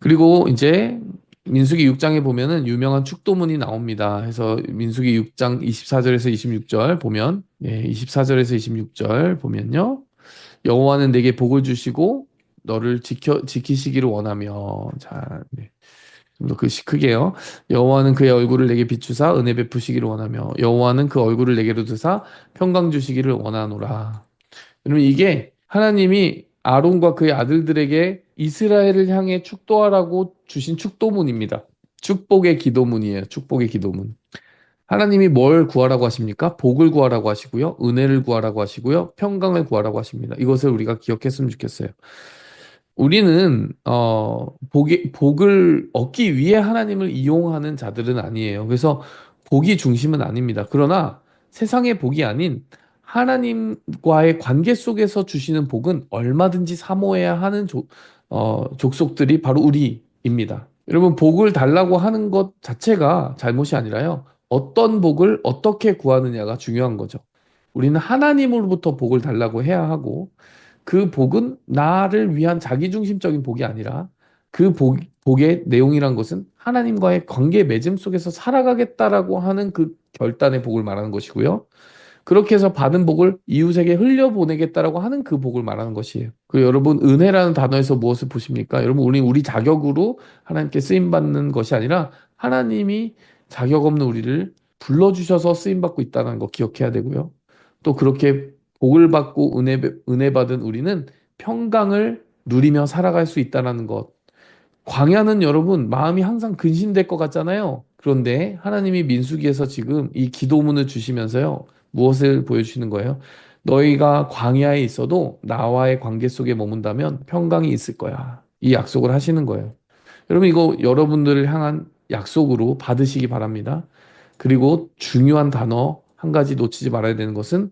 그리고 이제 민수기 6장에 보면은 유명한 축도문이 나옵니다. 해서 민수기 6장 24절에서 26절 보면, 24절에서 26절 보면요. 여호와는 내게 복을 주시고 너를 지키시기를 원하며. 자, 네. 좀 더 크게요. 여호와는 그의 얼굴을 내게 비추사 은혜 베푸시기를 원하며 여호와는 그 얼굴을 내게로 드사 평강 주시기를 원하노라. 여러분 이게 하나님이 아론과 그의 아들들에게 이스라엘을 향해 축도하라고 주신 축도문입니다. 축복의 기도문이에요. 축복의 기도문. 하나님이 뭘 구하라고 하십니까? 복을 구하라고 하시고요. 은혜를 구하라고 하시고요. 평강을 구하라고 하십니다. 이것을 우리가 기억했으면 좋겠어요. 우리는 복을 얻기 위해 하나님을 이용하는 자들은 아니에요. 그래서 복이 중심은 아닙니다. 그러나 세상의 복이 아닌 하나님과의 관계 속에서 주시는 복은 얼마든지 사모해야 하는 족속들이 바로 우리입니다. 여러분, 복을 달라고 하는 것 자체가 잘못이 아니라요. 어떤 복을 어떻게 구하느냐가 중요한 거죠. 우리는 하나님으로부터 복을 달라고 해야 하고, 그 복은 나를 위한 자기중심적인 복이 아니라 복의 내용이란 것은 하나님과의 관계 맺음 속에서 살아가겠다라고 하는 그 결단의 복을 말하는 것이고요. 그렇게 해서 받은 복을 이웃에게 흘려보내겠다라고 하는 그 복을 말하는 것이에요. 그 여러분 은혜라는 단어에서 무엇을 보십니까? 여러분 우리 자격으로 하나님께 쓰임 받는 것이 아니라 하나님이 자격 없는 우리를 불러주셔서 쓰임 받고 있다는 거 기억해야 되고요. 또 그렇게 복을 받고 은혜 받은 우리는 평강을 누리며 살아갈 수 있다는 것. 광야는 여러분 마음이 항상 근심될 것 같잖아요. 그런데 하나님이 민수기에서 지금 이 기도문을 주시면서요. 무엇을 보여주시는 거예요? 너희가 광야에 있어도 나와의 관계 속에 머문다면 평강이 있을 거야. 이 약속을 하시는 거예요. 여러분 이거 여러분들을 향한 약속으로 받으시기 바랍니다. 그리고 중요한 단어 한 가지 놓치지 말아야 되는 것은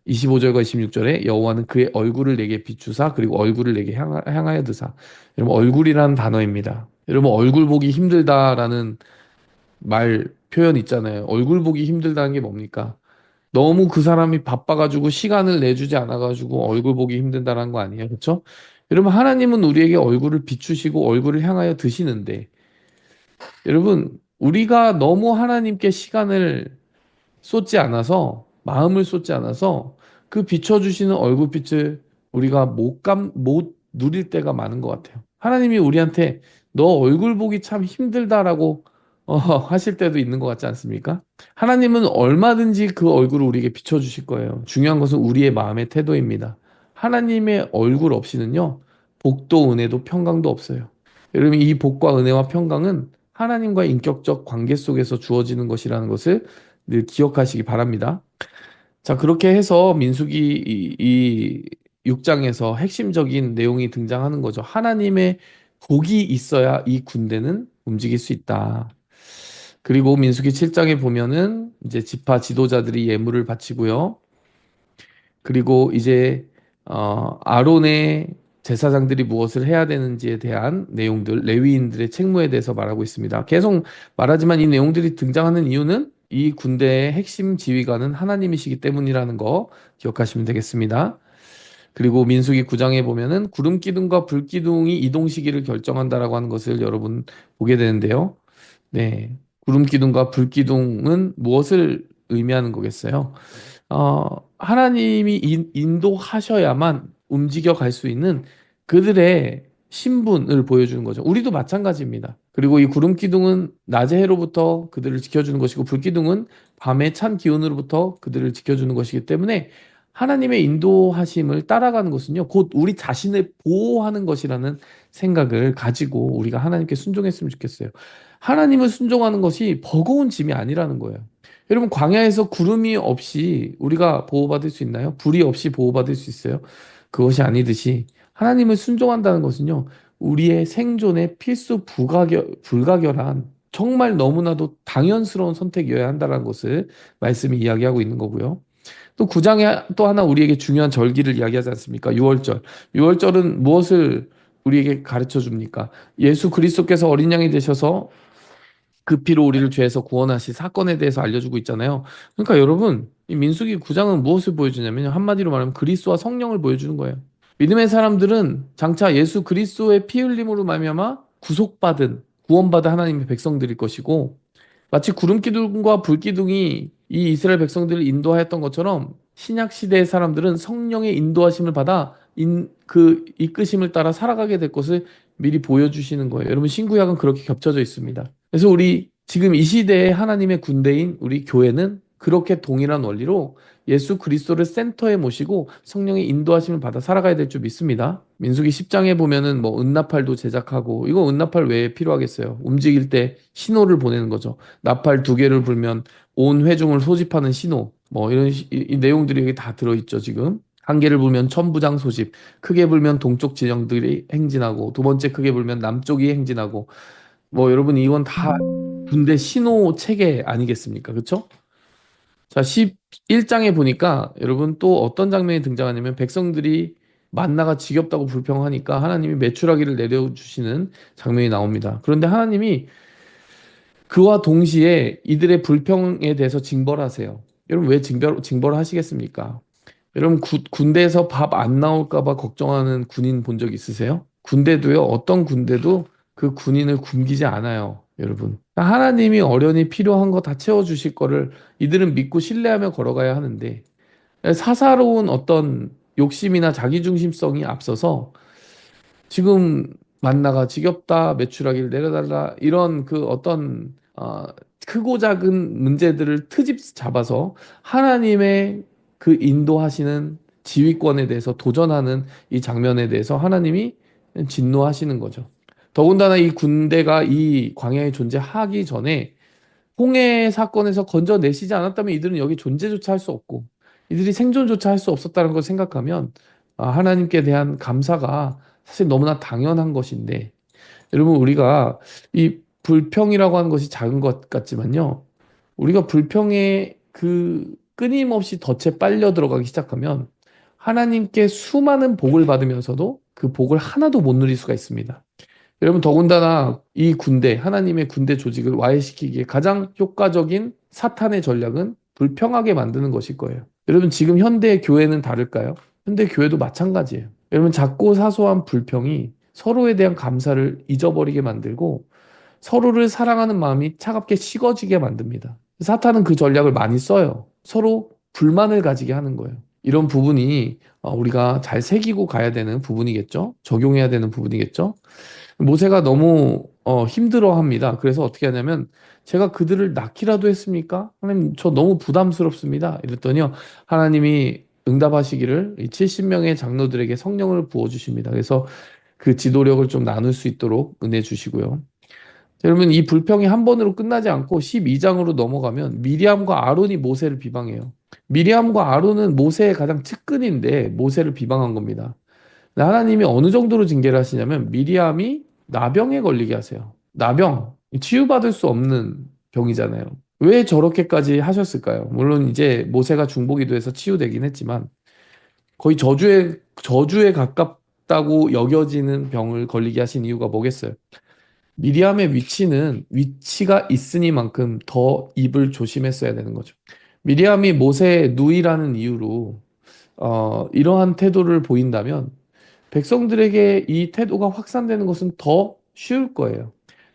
25절과 26절에 여호와는 그의 얼굴을 내게 비추사 그리고 얼굴을 내게 향하여 드사. 여러분 얼굴이라는 단어입니다. 여러분 얼굴 보기 힘들다라는 말 표현 있잖아요. 얼굴 보기 힘들다는 게 뭡니까? 너무 그 사람이 바빠가지고 시간을 내주지 않아가지고 얼굴 보기 힘든다는 거 아니에요. 그렇죠? 여러분 하나님은 우리에게 얼굴을 비추시고 얼굴을 향하여 드시는데 여러분 우리가 너무 하나님께 시간을 쏟지 않아서 마음을 쏟지 않아서 그 비춰주시는 얼굴빛을 우리가 못 누릴 때가 많은 것 같아요. 하나님이 우리한테 너 얼굴 보기 참 힘들다라고 하실 때도 있는 것 같지 않습니까? 하나님은 얼마든지 그 얼굴을 우리에게 비춰주실 거예요. 중요한 것은 우리의 마음의 태도입니다. 하나님의 얼굴 없이는요, 복도 은혜도 평강도 없어요. 여러분, 이 복과 은혜와 평강은 하나님과 인격적 관계 속에서 주어지는 것이라는 것을 늘 기억하시기 바랍니다. 자, 그렇게 해서 민수기 이 6장에서 핵심적인 내용이 등장하는 거죠. 하나님의 복이 있어야 이 군대는 움직일 수 있다. 그리고 민수기 7장에 보면은 이제 지파 지도자들이 예물을 바치고요. 그리고 이제 아론의 제사장들이 무엇을 해야 되는지에 대한 내용들, 레위인들의 책무에 대해서 말하고 있습니다. 계속 말하지만 이 내용들이 등장하는 이유는 이 군대의 핵심 지휘관은 하나님이시기 때문이라는 거 기억하시면 되겠습니다. 그리고 민수기 9장에 보면은 구름 기둥과 불 기둥이 이동 시기를 결정한다라고 하는 것을 여러분 보게 되는데요. 네. 구름 기둥과 불 기둥은 무엇을 의미하는 거겠어요? 하나님이 인도하셔야만 움직여 갈 수 있는 그들의 신분을 보여주는 거죠. 우리도 마찬가지입니다. 그리고 이 구름 기둥은 낮의 해로부터 그들을 지켜주는 것이고 불 기둥은 밤의 찬 기온으로부터 그들을 지켜주는 것이기 때문에 하나님의 인도하심을 따라가는 것은요, 곧 우리 자신을 보호하는 것이라는 생각을 가지고 우리가 하나님께 순종했으면 좋겠어요. 하나님을 순종하는 것이 버거운 짐이 아니라는 거예요. 여러분, 광야에서 구름이 없이 우리가 보호받을 수 있나요? 불이 없이 보호받을 수 있어요? 그것이 아니듯이 하나님을 순종한다는 것은요, 우리의 생존에 불가결한 정말 너무나도 당연스러운 선택이어야 한다는 것을 말씀이 이야기하고 있는 거고요. 또 9장에 또 하나 우리에게 중요한 절기를 이야기하지 않습니까? 6월절. 6월절은 무엇을 우리에게 가르쳐 줍니까? 예수 그리스도께서 어린 양이 되셔서 그 피로 우리를 죄에서 구원하신 사건에 대해서 알려주고 있잖아요. 그러니까 여러분, 이 민수기 9장은 무엇을 보여주냐면요. 한마디로 말하면 그리스도와 성령을 보여주는 거예요. 믿음의 사람들은 장차 예수 그리스도의 피 흘림으로 말미암아 구속받은, 구원받은 하나님의 백성들일 것이고, 마치 구름 기둥과 불 기둥이 이 이스라엘 백성들을 인도하였던 것처럼 신약 시대의 사람들은 성령의 인도하심을 받아 그 이끄심을 따라 살아가게 될 것을 미리 보여주시는 거예요. 여러분, 신구약은 그렇게 겹쳐져 있습니다. 그래서 우리 지금 이 시대의 하나님의 군대인 우리 교회는 그렇게 동일한 원리로 예수 그리스도를 센터에 모시고 성령의 인도하심을 받아 살아가야 될 줄 믿습니다. 민수기 10장에 보면은 뭐 은나팔도 제작하고, 이거 은나팔 왜 필요하겠어요? 움직일 때 신호를 보내는 거죠. 나팔 두 개를 불면 온 회중을 소집하는 신호, 뭐 이런 이 내용들이 여기 다 들어있죠. 지금 한 개를 불면 천부장 소집, 크게 불면 동쪽 진영들이 행진하고, 두 번째 크게 불면 남쪽이 행진하고, 뭐 여러분, 이건 다 군대 신호 체계 아니겠습니까? 그렇죠? 자, 11장에 보니까 여러분 또 어떤 장면이 등장하냐면, 백성들이 만나가 지겹다고 불평하니까 하나님이 메추라기를 내려주시는 장면이 나옵니다. 그런데 하나님이 그와 동시에 이들의 불평에 대해서 징벌하세요. 여러분, 왜 징벌을 하시겠습니까? 여러분, 군대에서 밥 안 나올까 봐 걱정하는 군인 본 적 있으세요? 군대도요, 어떤 군대도 그 군인을 굶기지 않아요, 여러분. 그러니까 하나님이 어련히 필요한 거 다 채워주실 거를 이들은 믿고 신뢰하며 걸어가야 하는데, 사사로운 어떤 욕심이나 자기중심성이 앞서서 지금 만나가 지겹다, 메추라기를 내려달라, 이런 그 어떤 크고 작은 문제들을 트집 잡아서 하나님의 그 인도하시는 지휘권에 대해서 도전하는 이 장면에 대해서 하나님이 진노하시는 거죠. 더군다나 이 군대가 이 광야에 존재하기 전에 홍해 사건에서 건져내시지 않았다면 이들은 여기 존재조차 할 수 없고, 이들이 생존조차 할 수 없었다는 걸 생각하면 하나님께 대한 감사가 사실 너무나 당연한 것인데, 여러분, 우리가 이 불평이라고 하는 것이 작은 것 같지만요, 우리가 불평에 그 끊임없이 덫에 빨려 들어가기 시작하면 하나님께 수많은 복을 받으면서도 그 복을 하나도 못 누릴 수가 있습니다. 여러분, 더군다나 이 군대, 하나님의 군대 조직을 와해시키기에 가장 효과적인 사탄의 전략은 불평하게 만드는 것일 거예요. 여러분, 지금 현대 교회는 다를까요? 현대 교회도 마찬가지예요. 여러분, 작고 사소한 불평이 서로에 대한 감사를 잊어버리게 만들고 서로를 사랑하는 마음이 차갑게 식어지게 만듭니다. 사탄은 그 전략을 많이 써요. 서로 불만을 가지게 하는 거예요. 이런 부분이 우리가 잘 새기고 가야 되는 부분이겠죠? 적용해야 되는 부분이겠죠? 모세가 너무 힘들어합니다. 그래서 어떻게 하냐면, 제가 그들을 낳기라도 했습니까? 하나님, 저 너무 부담스럽습니다. 이랬더니요, 하나님이 응답하시기를 이 70명의 장로들에게 성령을 부어주십니다. 그래서 그 지도력을 좀 나눌 수 있도록 은혜 주시고요. 자, 여러분, 이 불평이 한 번으로 끝나지 않고 12장으로 넘어가면 미리암과 아론이 모세를 비방해요. 미리암과 아론은 모세의 가장 측근인데 모세를 비방한 겁니다. 하나님이 어느 정도로 징계를 하시냐면, 미리암이 나병에 걸리게 하세요. 나병, 치유받을 수 없는 병이잖아요. 왜 저렇게까지 하셨을까요? 물론 이제 모세가 중보기도 해서 치유되긴 했지만, 거의 저주에 가깝다고 여겨지는 병을 걸리게 하신 이유가 뭐겠어요? 미리암의 위치가 있으니만큼 더 입을 조심했어야 되는 거죠. 미리암이 모세의 누이라는 이유로 이러한 태도를 보인다면, 백성들에게 이 태도가 확산되는 것은 더 쉬울 거예요.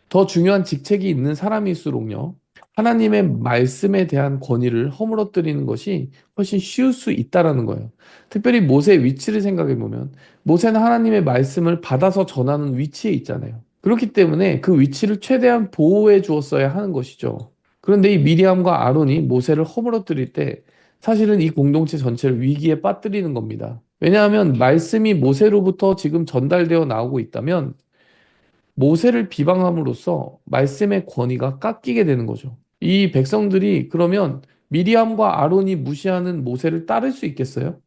더 중요한 직책이 있는 사람일수록요, 하나님의 말씀에 대한 권위를 허물어뜨리는 것이 훨씬 쉬울 수 있다라는 거예요. 특별히 모세의 위치를 생각해 보면, 모세는 하나님의 말씀을 받아서 전하는 위치에 있잖아요. 그렇기 때문에 그 위치를 최대한 보호해 주었어야 하는 것이죠. 그런데 이 미리암과 아론이 모세를 허물어뜨릴 때 사실은 이 공동체 전체를 위기에 빠뜨리는 겁니다. 왜냐하면 말씀이 모세로부터 지금 전달되어 나오고 있다면 모세를 비방함으로써 말씀의 권위가 깎이게 되는 거죠. 이 백성들이 그러면 미리암과 아론이 무시하는 모세를 따를 수 있겠어요?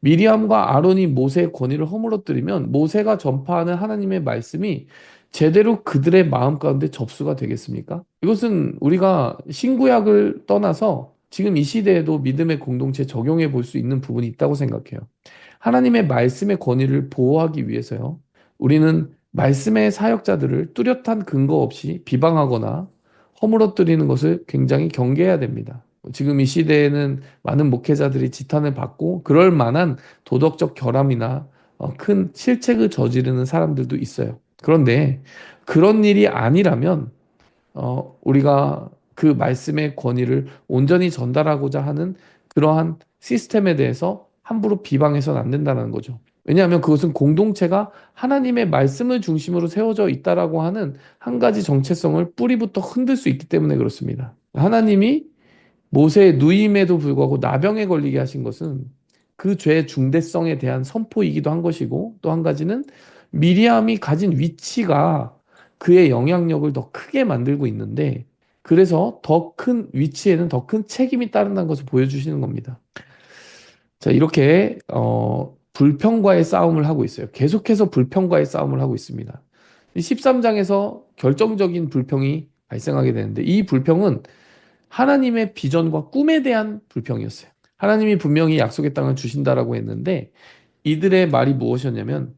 미리암과 아론이 모세의 권위를 허물어뜨리면 모세가 전파하는 하나님의 말씀이 제대로 그들의 마음 가운데 접수가 되겠습니까? 이것은 우리가 신구약을 떠나서 지금 이 시대에도 믿음의 공동체에 적용해 볼 수 있는 부분이 있다고 생각해요. 하나님의 말씀의 권위를 보호하기 위해서요, 우리는 말씀의 사역자들을 뚜렷한 근거 없이 비방하거나 허물어뜨리는 것을 굉장히 경계해야 됩니다. 지금 이 시대에는 많은 목회자들이 지탄을 받고 그럴 만한 도덕적 결함이나 큰 실책을 저지르는 사람들도 있어요. 그런데 그런 일이 아니라면 우리가 그 말씀의 권위를 온전히 전달하고자 하는 그러한 시스템에 대해서 함부로 비방해서는 안 된다는 거죠. 왜냐하면 그것은 공동체가 하나님의 말씀을 중심으로 세워져 있다라고 하는 한 가지 정체성을 뿌리부터 흔들 수 있기 때문에 그렇습니다. 하나님이 모세의 누임에도 불구하고 나병에 걸리게 하신 것은 그 죄의 중대성에 대한 선포이기도 한 것이고, 또 한 가지는 미리암이 가진 위치가 그의 영향력을 더 크게 만들고 있는데, 그래서 더 큰 위치에는 더 큰 책임이 따른다는 것을 보여주시는 겁니다. 자, 이렇게 불평과의 싸움을 하고 있어요. 계속해서 불평과의 싸움을 하고 있습니다. 13장에서 결정적인 불평이 발생하게 되는데, 이 불평은 하나님의 비전과 꿈에 대한 불평이었어요. 하나님이 분명히 약속의 땅을 주신다라고 했는데, 이들의 말이 무엇이었냐면,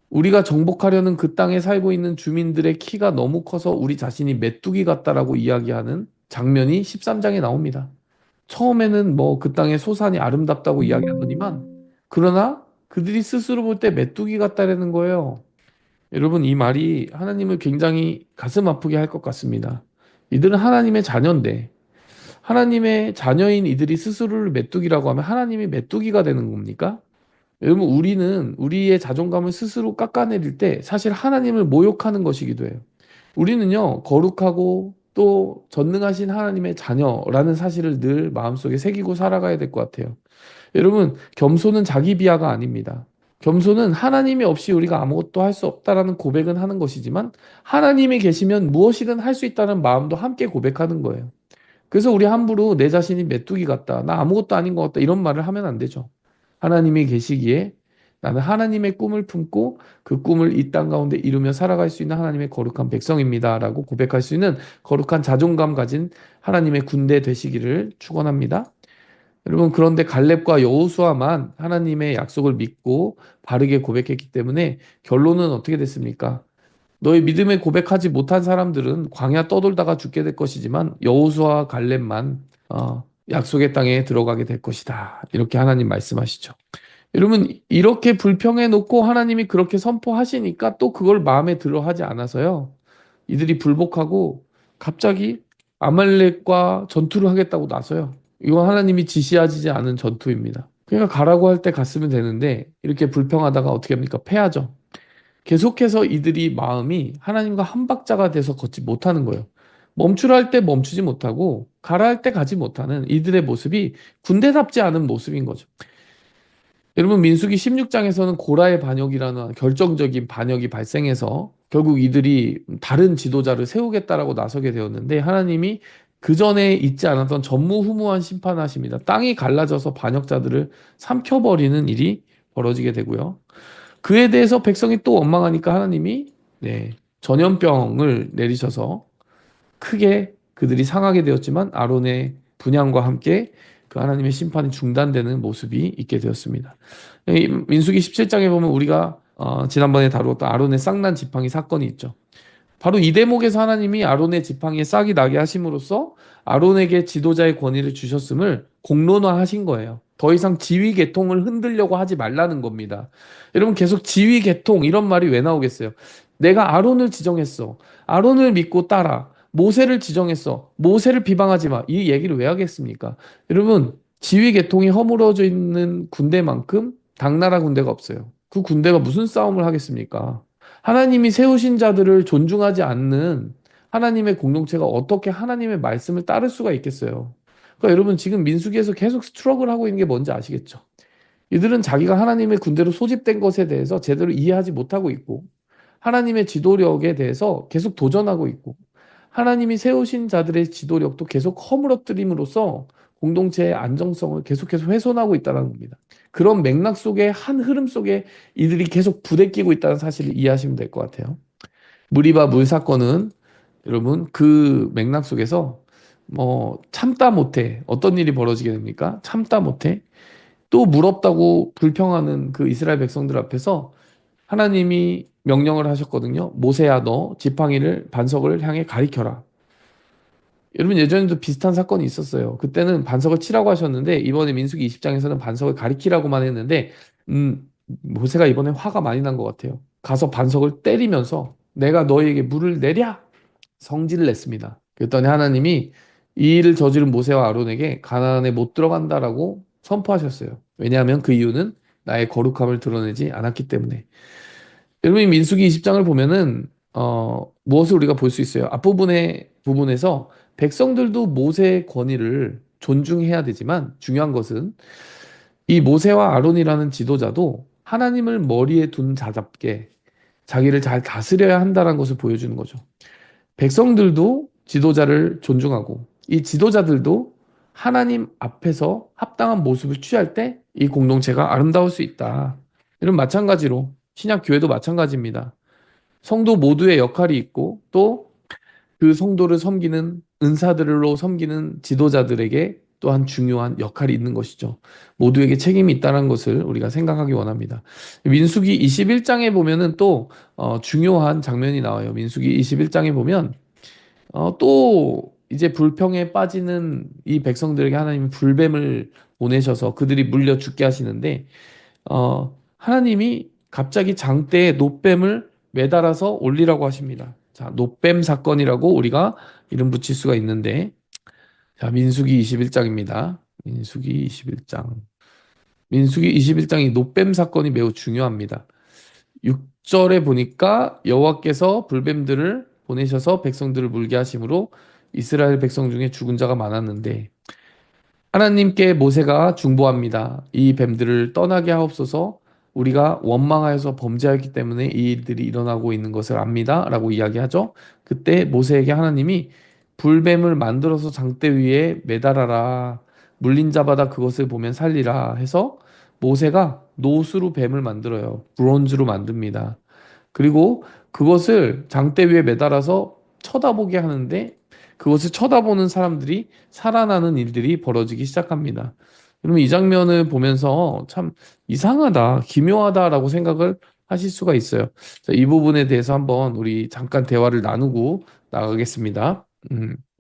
우리가 정복하려는 그 땅에 살고 있는 주민들의 키가 너무 커서 우리 자신이 메뚜기 같다라고 이야기하는 장면이 13장에 나옵니다. 처음에는 뭐 그 땅의 소산이 아름답다고 이야기하더니만, 그러나 그들이 스스로 볼 때 메뚜기 같다라는 거예요. 여러분, 이 말이 하나님을 굉장히 가슴 아프게 할 것 같습니다. 이들은 하나님의 자녀인데, 하나님의 자녀인 이들이 스스로를 메뚜기라고 하면 하나님이 메뚜기가 되는 겁니까? 여러분, 우리는 우리의 자존감을 스스로 깎아내릴 때 사실 하나님을 모욕하는 것이기도 해요. 우리는요, 거룩하고 또 전능하신 하나님의 자녀라는 사실을 늘 마음속에 새기고 살아가야 될 것 같아요. 여러분, 겸손은 자기 비하가 아닙니다. 겸손은 하나님이 없이 우리가 아무것도 할 수 없다라는 고백은 하는 것이지만, 하나님이 계시면 무엇이든 할 수 있다는 마음도 함께 고백하는 거예요. 그래서 우리 함부로 내 자신이 메뚜기 같다, 나 아무것도 아닌 것 같다, 이런 말을 하면 안 되죠. 하나님이 계시기에 나는 하나님의 꿈을 품고 그 꿈을 이 땅 가운데 이루며 살아갈 수 있는 하나님의 거룩한 백성입니다라고 고백할 수 있는 거룩한 자존감 가진 하나님의 군대 되시기를 축원합니다. 여러분, 그런데 갈렙과 여호수아만 하나님의 약속을 믿고 바르게 고백했기 때문에 결론은 어떻게 됐습니까? 너의 믿음에 고백하지 못한 사람들은 광야 떠돌다가 죽게 될 것이지만 여호수아와 갈렙만 약속의 땅에 들어가게 될 것이다. 이렇게 하나님 말씀하시죠. 여러분, 이렇게 불평해 놓고 하나님이 그렇게 선포하시니까 또 그걸 마음에 들어 하지 않아서요. 이들이 불복하고 갑자기 아말렉과 전투를 하겠다고 나서요. 이건 하나님이 지시하지 않은 전투입니다. 그러니까 가라고 할 때 갔으면 되는데 이렇게 불평하다가 어떻게 합니까? 패하죠. 계속해서 이들이 마음이 하나님과 한 박자가 돼서 걷지 못하는 거예요. 멈추라 할 때 멈추지 못하고 가라 할 때 가지 못하는 이들의 모습이 군대답지 않은 모습인 거죠. 여러분, 민수기 16장에서는 고라의 반역이라는 결정적인 반역이 발생해서 결국 이들이 다른 지도자를 세우겠다라고 나서게 되었는데, 하나님이 그 전에 있지 않았던 전무후무한 심판하십니다. 땅이 갈라져서 반역자들을 삼켜버리는 일이 벌어지게 되고요. 그에 대해서 백성이 또 원망하니까 하나님이 전염병을 내리셔서 크게 그들이 상하게 되었지만 아론의 분향과 함께 그 하나님의 심판이 중단되는 모습이 있게 되었습니다. 이 민수기 17장에 보면 우리가 지난번에 다루었던 아론의 쌍난 지팡이 사건이 있죠. 바로 이 대목에서 하나님이 아론의 지팡이에 싹이 나게 하심으로써 아론에게 지도자의 권위를 주셨음을 공론화하신 거예요. 더 이상 지위 계통을 흔들려고 하지 말라는 겁니다. 여러분, 계속 지위 계통 이런 말이 왜 나오겠어요? 내가 아론을 지정했어. 아론을 믿고 따라. 모세를 지정했어. 모세를 비방하지 마. 이 얘기를 왜 하겠습니까? 여러분, 지위 계통이 허물어져 있는 군대만큼 당나라 군대가 없어요. 그 군대가 무슨 싸움을 하겠습니까? 하나님이 세우신 자들을 존중하지 않는 하나님의 공동체가 어떻게 하나님의 말씀을 따를 수가 있겠어요? 그러니까 여러분, 지금 민수기에서 계속 스트럭을 하고 있는 게 뭔지 아시겠죠? 이들은 자기가 하나님의 군대로 소집된 것에 대해서 제대로 이해하지 못하고 있고, 하나님의 지도력에 대해서 계속 도전하고 있고, 하나님이 세우신 자들의 지도력도 계속 허물어뜨림으로써 공동체의 안정성을 계속해서 훼손하고 있다는 겁니다. 그런 맥락 속에 한 흐름 속에 이들이 계속 부대끼고 있다는 사실을 이해하시면 될 것 같아요. 무리바 물 사건은 여러분 그 맥락 속에서 뭐 참다 못해 어떤 일이 벌어지게 됩니까? 참다 못해 또 물 없다고 불평하는 그 이스라엘 백성들 앞에서 하나님이 명령을 하셨거든요. 모세야, 너 지팡이를 반석을 향해 가리켜라. 여러분, 예전에도 비슷한 사건이 있었어요. 그때는 반석을 치라고 하셨는데 이번에 민수기 20장에서는 반석을 가리키라고만 했는데 모세가 이번에 화가 많이 난 것 같아요. 가서 반석을 때리면서 내가 너에게 물을 내랴! 성질을 냈습니다. 그랬더니 하나님이 이 일을 저지른 모세와 아론에게 가나안에 못 들어간다라고 선포하셨어요. 왜냐하면 그 이유는 나의 거룩함을 드러내지 않았기 때문에. 여러분이 민수기 20장을 보면은 무엇을 우리가 볼 수 있어요? 앞부분의 부분에서 백성들도 모세의 권위를 존중해야 되지만 중요한 것은 이 모세와 아론이라는 지도자도 하나님을 머리에 둔 자답게 자기를 잘 다스려야 한다는 것을 보여주는 거죠. 백성들도 지도자를 존중하고 이 지도자들도 하나님 앞에서 합당한 모습을 취할 때 이 공동체가 아름다울 수 있다. 이런 마찬가지로 신약 교회도 마찬가지입니다. 성도 모두의 역할이 있고 또 그 성도를 섬기는 은사들로 섬기는 지도자들에게 또한 중요한 역할이 있는 것이죠. 모두에게 책임이 있다는 것을 우리가 생각하기 원합니다. 민수기 21장에 보면은 또 중요한 장면이 나와요. 민수기 21장에 보면 또 이제 불평에 빠지는 이 백성들에게 하나님이 불뱀을 보내셔서 그들이 물려 죽게 하시는데 하나님이 갑자기 장대에 놋뱀을 매달아서 올리라고 하십니다. 자, 놋뱀 사건이라고 우리가 이름 붙일 수가 있는데, 자, 민수기 21장입니다. 민수기 21장. 민수기 21장이 놋뱀 사건이 매우 중요합니다. 6절에 보니까 여호와께서 불뱀들을 보내셔서 백성들을 물게 하심으로 이스라엘 백성 중에 죽은 자가 많았는데 하나님께 모세가 중보합니다. 이 뱀들을 떠나게 하옵소서. 우리가 원망하여서 범죄하였기 때문에 이 일들이 일어나고 있는 것을 압니다. 라고 이야기하죠. 그때 모세에게 하나님이 불뱀을 만들어서 장대 위에 매달아라. 물린 자마다 그것을 보면 살리라 해서 모세가 노수로 뱀을 만들어요. 브론즈로 만듭니다. 그리고 그것을 장대 위에 매달아서 쳐다보게 하는데 그것을 쳐다보는 사람들이 살아나는 일들이 벌어지기 시작합니다. 그러면 이 장면을 보면서 참 이상하다, 기묘하다라고 생각을 하실 수가 있어요. 자, 이 부분에 대해서 한번 우리 잠깐 대화를 나누고 나가겠습니다.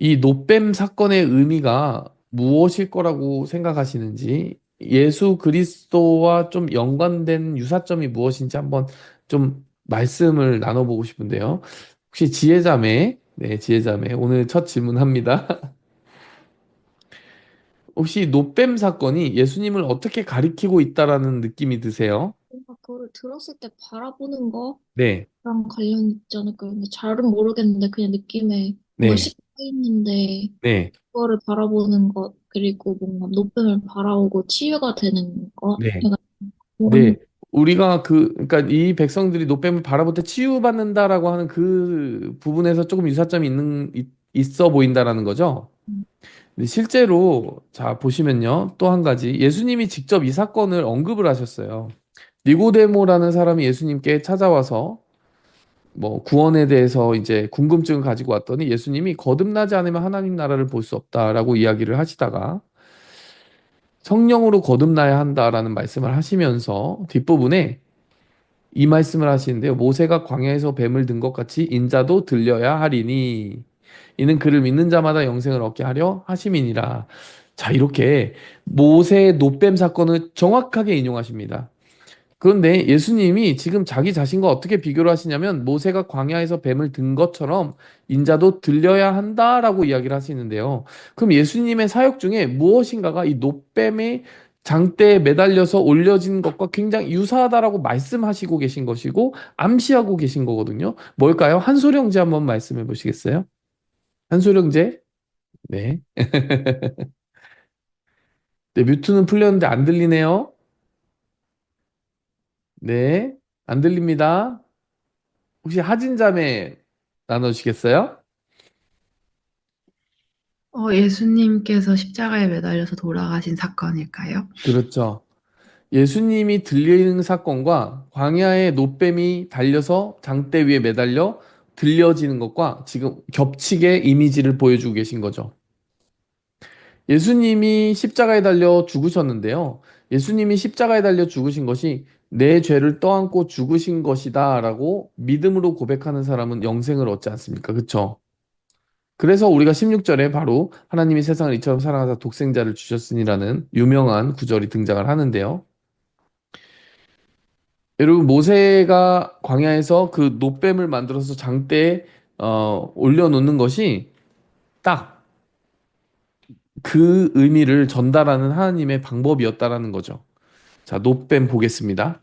이 노뱀 사건의 의미가 무엇일 거라고 생각하시는지, 예수 그리스도와 좀 연관된 유사점이 무엇인지 한번 좀 말씀을 나눠보고 싶은데요. 혹시 지혜자매, 네, 지혜자매, 오늘 첫 질문합니다. 혹시 노뱀 사건이 예수님을 어떻게 가리키고 있다라는 느낌이 드세요? 뭔가 그거를 들었을 때 바라보는 거랑 네, 관련 있지 않을까요? 근데 잘은 모르겠는데 그냥 느낌에 뭔가 네, 씹혀 있는데 네, 그거를 바라보는 것 그리고 뭔가 노뱀을 바라보고 치유가 되는 것 네, 약간 그런 네. 우리가 그러니까 이 백성들이 노뱀을 바라볼 때 치유받는다라고 하는 그 부분에서 조금 유사점이 있어 보인다라는 거죠. 근데 실제로 자 보시면요. 또 한 가지 예수님이 직접 이 사건을 언급을 하셨어요. 니고데모라는 사람이 예수님께 찾아와서 뭐 구원에 대해서 이제 궁금증을 가지고 왔더니 예수님이 거듭나지 않으면 하나님 나라를 볼 수 없다라고 이야기를 하시다가 성령으로 거듭나야 한다라는 말씀을 하시면서 뒷부분에 이 말씀을 하시는데요. 모세가 광야에서 뱀을 든 것 같이 인자도 들려야 하리니 이는 그를 믿는 자마다 영생을 얻게 하려 하심이니라. 자, 이렇게 모세의 노뱀 사건을 정확하게 인용하십니다. 그런데 예수님이 지금 자기 자신과 어떻게 비교를 하시냐면 모세가 광야에서 뱀을 든 것처럼 인자도 들려야 한다라고 이야기를 하시는데요. 그럼 예수님의 사역 중에 무엇인가가 이 노뱀의 장대에 매달려서 올려진 것과 굉장히 유사하다라고 말씀하시고 계신 것이고 암시하고 계신 거거든요. 뭘까요? 한소령제 한번 말씀해 보시겠어요? 한소령제? 네. 네, 뮤트는 풀렸는데 안 들리네요. 네. 안 들립니다. 혹시 하진자매 나눠주시겠어요? 예수님께서 십자가에 매달려서 돌아가신 사건일까요? 그렇죠. 예수님이 들리는 사건과 광야에 노뱀이 달려서 장대 위에 매달려 들려지는 것과 지금 겹치게 이미지를 보여주고 계신 거죠. 예수님이 십자가에 달려 죽으셨는데요. 예수님이 십자가에 달려 죽으신 것이 내 죄를 떠안고 죽으신 것이다라고 믿음으로 고백하는 사람은 영생을 얻지 않습니까? 그렇죠? 그래서 우리가 16절에 바로 하나님이 세상을 이처럼 사랑하사 독생자를 주셨으니라는 유명한 구절이 등장을 하는데요. 여러분 모세가 광야에서 그 노뱀을 만들어서 장대에 올려놓는 것이 딱 그 의미를 전달하는 하나님의 방법이었다라는 거죠. 자, 노뱀 보겠습니다.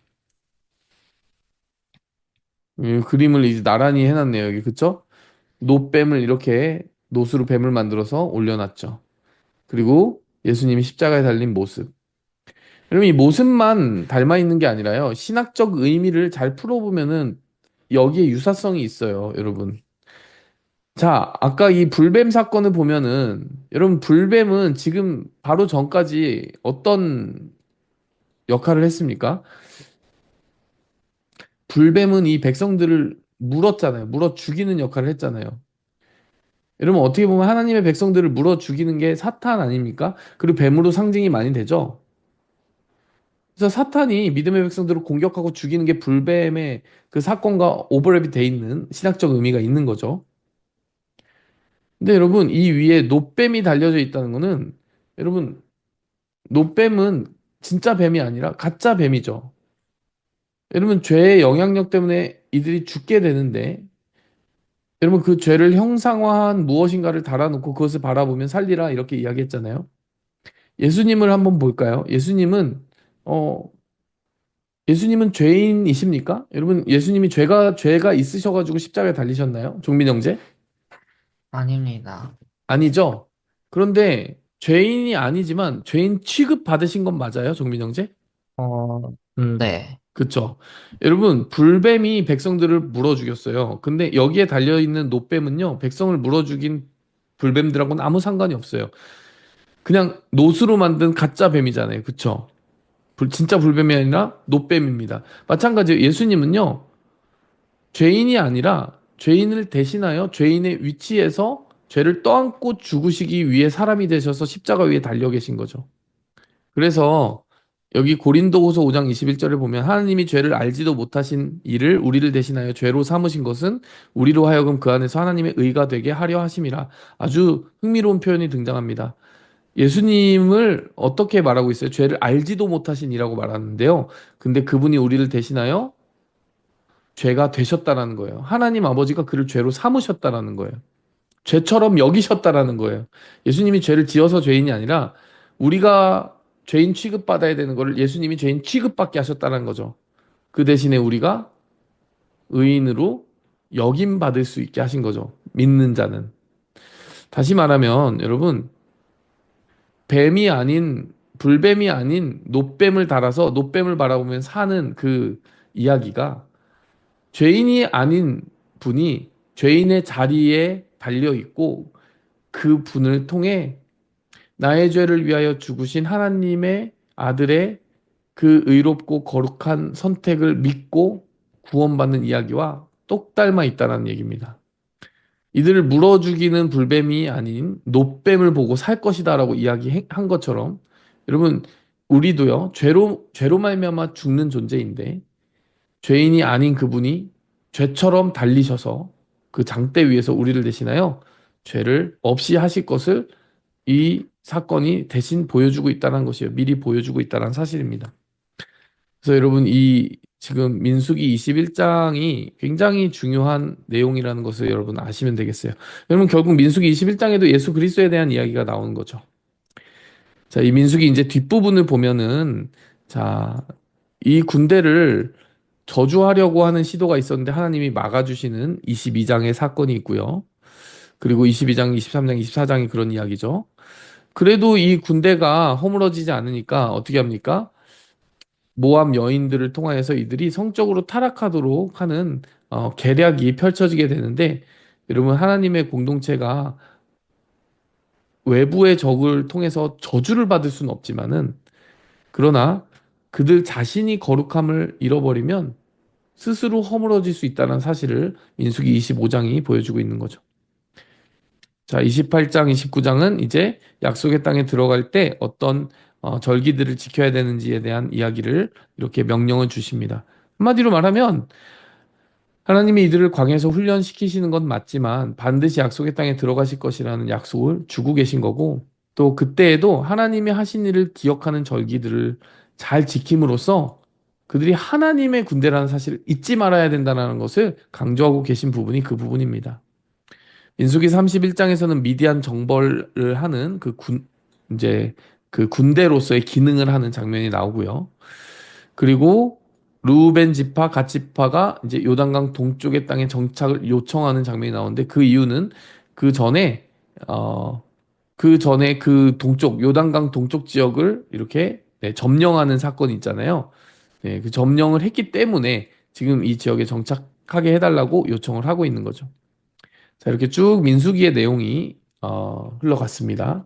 그림을 이제 나란히 해놨네요. 여기 그쵸? 노뱀을 이렇게 노수로 뱀을 만들어서 올려놨죠. 그리고 예수님이 십자가에 달린 모습. 여러분 이 모습만 닮아 있는 게 아니라요. 신학적 의미를 잘 풀어보면은 여기에 유사성이 있어요, 여러분. 자, 아까 이 불뱀 사건을 보면은 여러분 불뱀은 지금 바로 전까지 어떤 역할을 했습니까? 불뱀은 이 백성들을 물었잖아요. 물어 죽이는 역할을 했잖아요. 여러분 어떻게 보면 하나님의 백성들을 물어 죽이는 게 사탄 아닙니까? 그리고 뱀으로 상징이 많이 되죠. 그래서 사탄이 믿음의 백성들을 공격하고 죽이는 게 불뱀의 그 사건과 오버랩이 돼 있는 신학적 의미가 있는 거죠. 근데 여러분 이 위에 노뱀이 달려져 있다는 거는 여러분 노뱀은 진짜 뱀이 아니라 가짜 뱀이죠. 여러분 죄의 영향력 때문에 이들이 죽게 되는데 여러분 그 죄를 형상화한 무엇인가를 달아놓고 그것을 바라보면 살리라 이렇게 이야기했잖아요. 예수님을 한번 볼까요? 어 예수님은 죄인이십니까? 여러분 예수님이 죄가 있으셔가지고 십자가에 달리셨나요? 종민 형제? 아닙니다. 아니죠. 그런데 죄인이 아니지만 죄인 취급 받으신 건 맞아요, 종민 형제? 네. 그쵸. 여러분, 불뱀이 백성들을 물어 죽였어요. 근데 여기에 달려있는 노뱀은요, 백성을 물어 죽인 불뱀들하고는 아무 상관이 없어요. 그냥 노수로 만든 가짜 뱀이잖아요. 그쵸. 진짜 불뱀이 아니라 노뱀입니다. 마찬가지로 예수님은요, 죄인이 아니라 죄인을 대신하여 죄인의 위치에서 죄를 떠안고 죽으시기 위해 사람이 되셔서 십자가 위에 달려 계신 거죠. 그래서 여기 고린도후서 5장 21절에 보면 하나님이 죄를 알지도 못하신 이를 우리를 대신하여 죄로 삼으신 것은 우리로 하여금 그 안에서 하나님의 의가 되게 하려 하심이라. 아주 흥미로운 표현이 등장합니다. 예수님을 어떻게 말하고 있어요? 죄를 알지도 못하신 이라고 말하는데요. 근데 그분이 우리를 대신하여 죄가 되셨다라는 거예요. 하나님 아버지가 그를 죄로 삼으셨다라는 거예요. 죄처럼 여기셨다라는 거예요. 예수님이 죄를 지어서 죄인이 아니라 우리가 죄인 취급받아야 되는 거를 예수님이 죄인 취급받게 하셨다는 거죠. 그 대신에 우리가 의인으로 여김 받을 수 있게 하신 거죠. 믿는 자는. 다시 말하면 여러분 뱀이 아닌 불뱀이 아닌 노뱀을 달아서 노뱀을 바라보면 사는 그 이야기가 죄인이 아닌 분이 죄인의 자리에 달려 있고 그 분을 통해 나의 죄를 위하여 죽으신 하나님의 아들의 그 의롭고 거룩한 선택을 믿고 구원받는 이야기와 똑 닮아 있다는 얘기입니다. 이들을 물어 죽이는 불뱀이 아닌 노뱀을 보고 살 것이다라고 이야기한 것처럼 여러분 우리도요 죄로 말미암아 죽는 존재인데 죄인이 아닌 그분이 죄처럼 달리셔서 그 장대 위에서 우리를 대신하여 죄를 없이 하실 것을 이 사건이 대신 보여주고 있다는 것이에요. 미리 보여주고 있다는 사실입니다. 그래서 여러분 이 지금 민수기 21장이 굉장히 중요한 내용이라는 것을 여러분 아시면 되겠어요. 여러분 결국 민수기 21장에도 예수 그리스도에 대한 이야기가 나오는 거죠. 자, 이 민수기 이제 뒷부분을 보면은 자, 이 군대를 저주하려고 하는 시도가 있었는데 하나님이 막아주시는 22장의 사건이 있고요. 그리고 22장, 23장, 24장이 그런 이야기죠. 그래도 이 군대가 허물어지지 않으니까 어떻게 합니까? 모압 여인들을 통하여서 이들이 성적으로 타락하도록 하는 계략이 펼쳐지게 되는데 여러분 하나님의 공동체가 외부의 적을 통해서 저주를 받을 수는 없지만은 그러나 그들 자신이 거룩함을 잃어버리면 스스로 허물어질 수 있다는 사실을 민수기 25장이 보여주고 있는 거죠. 자, 28장, 29장은 이제 약속의 땅에 들어갈 때 어떤 절기들을 지켜야 되는지에 대한 이야기를 이렇게 명령을 주십니다. 한마디로 말하면 하나님이 이들을 광야에서 훈련시키시는 건 맞지만 반드시 약속의 땅에 들어가실 것이라는 약속을 주고 계신 거고 또 그때에도 하나님이 하신 일을 기억하는 절기들을 잘 지킴으로써 그들이 하나님의 군대라는 사실을 잊지 말아야 된다는 것을 강조하고 계신 부분이 그 부분입니다. 민수기 31장에서는 미디안 정벌을 하는 이제 그 군대로서의 기능을 하는 장면이 나오고요. 그리고 루벤 지파, 갓 지파가 이제 요단강 동쪽의 땅에 정착을 요청하는 장면이 나오는데 그 이유는 그 전에 어, 그 전에 그 동쪽 요단강 동쪽 지역을 이렇게 네, 점령하는 사건이 있잖아요. 네, 그 점령을 했기 때문에 지금 이 지역에 정착하게 해달라고 요청을 하고 있는 거죠. 자, 이렇게 쭉 민수기의 내용이 흘러갔습니다.